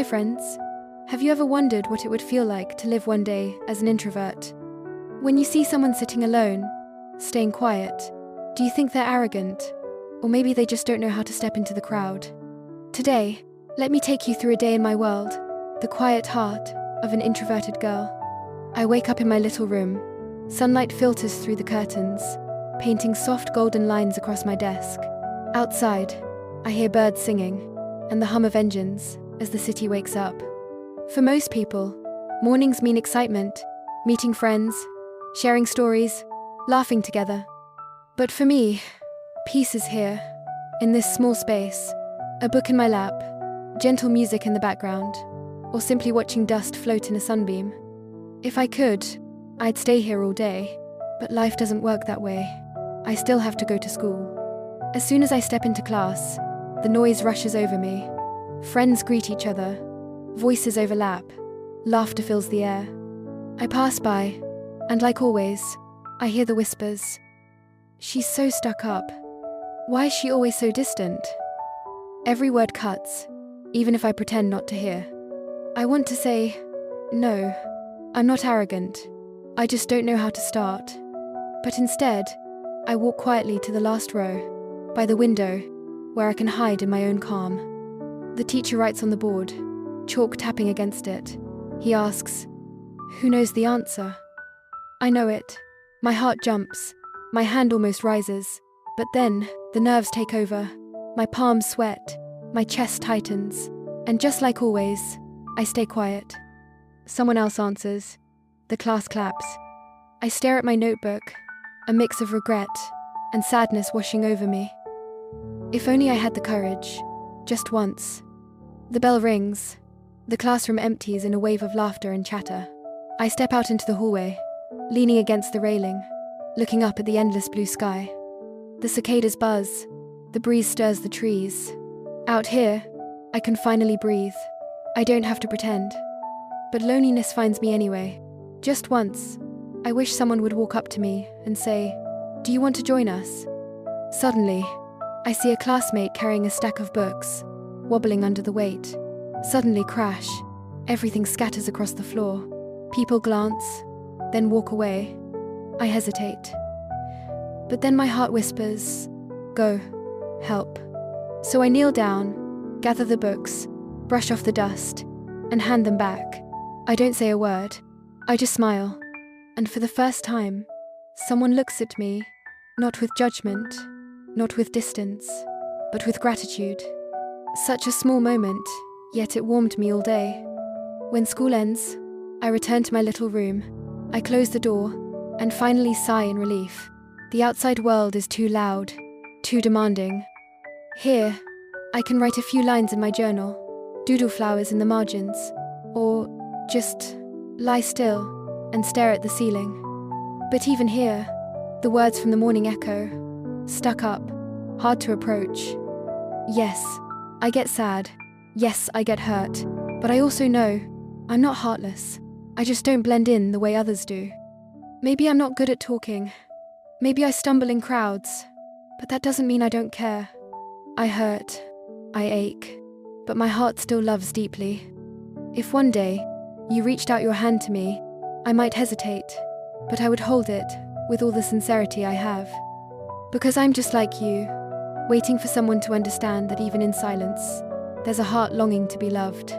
Hi friends. Have you ever wondered what it would feel like to live one day as an introvert? When you see someone sitting alone, staying quiet, do you think they're arrogant? Or maybe they just don't know how to step into the crowd? Today, let me take you through a day in my world, the quiet heart of an introverted girl. I wake up in my little room. Sunlight filters through the curtains, painting soft golden lines across my desk. Outside, I hear birds singing, and the hum of engines as the city wakes up. For most people, mornings mean excitement, meeting friends, sharing stories, laughing together. But for me, peace is here, in this small space, a book in my lap, gentle music in the background, or simply watching dust float in a sunbeam. If I could, I'd stay here all day, but life doesn't work that way. I still have to go to school. As soon as I step into class, the noise rushes over me. Friends greet each other, voices overlap, laughter fills the air. I pass by, and like always, I hear the whispers. She's so stuck up. Why is she always so distant? Every word cuts, even if I pretend not to hear. I want to say, no, I'm not arrogant. I just don't know how to start. But instead, I walk quietly to the last row, by the window, where I can hide in my own calm. The teacher writes on the board, chalk tapping against it. He asks, "Who knows the answer?" I know it. My heart jumps. My hand almost rises. But then, the nerves take over. My palms sweat. My chest tightens. And just like always, I stay quiet. Someone else answers. The class claps. I stare at my notebook, a mix of regret and sadness washing over me. If only I had the courage, just once. The bell rings. The classroom empties in a wave of laughter and chatter. I step out into the hallway, leaning against the railing, looking up at the endless blue sky. The cicadas buzz. The breeze stirs the trees. Out here, I can finally breathe. I don't have to pretend. But loneliness finds me anyway. Just once, I wish someone would walk up to me and say, "Do you want to join us?" Suddenly, I see a classmate carrying a stack of books, wobbling under the weight. Suddenly crash. Everything scatters across the floor. People glance, then walk away. I hesitate. But then my heart whispers, "Go, help." So I kneel down, gather the books, brush off the dust, and hand them back. I don't say a word. I just smile. And for the first time, someone looks at me, not with judgment, not with distance, but with gratitude. Such a small moment, yet it warmed me all day. When school ends, I return to my little room. I close the door and finally sigh in relief. The outside world is too loud, too demanding. Here, I can write a few lines in my journal, doodle flowers in the margins, or just lie still and stare at the ceiling. But even here, the words from the morning echo, stuck up, hard to approach. Yes, I get sad. Yes, I get hurt. But I also know I'm not heartless. I just don't blend in the way others do. Maybe I'm not good at talking. Maybe I stumble in crowds. But that doesn't mean I don't care. I hurt. I ache. But my heart still loves deeply. If one day you reached out your hand to me, I might hesitate, but I would hold it with all the sincerity I have. Because I'm just like you, waiting for someone to understand that even in silence, there's a heart longing to be loved.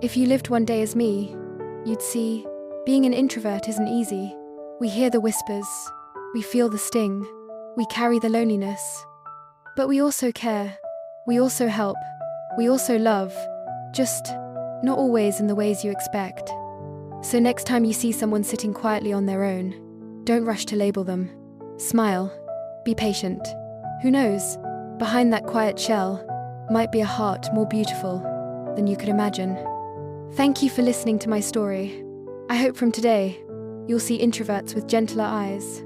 If you lived one day as me, you'd see, being an introvert isn't easy. We hear the whispers, we feel the sting, we carry the loneliness. But we also care, we also help, we also love, just not always in the ways you expect. So next time you see someone sitting quietly on their own, don't rush to label them. Smile, be patient. Who knows, behind that quiet shell might be a heart more beautiful than you could imagine. Thank you for listening to my story. I hope from today, you'll see introverts with gentler eyes.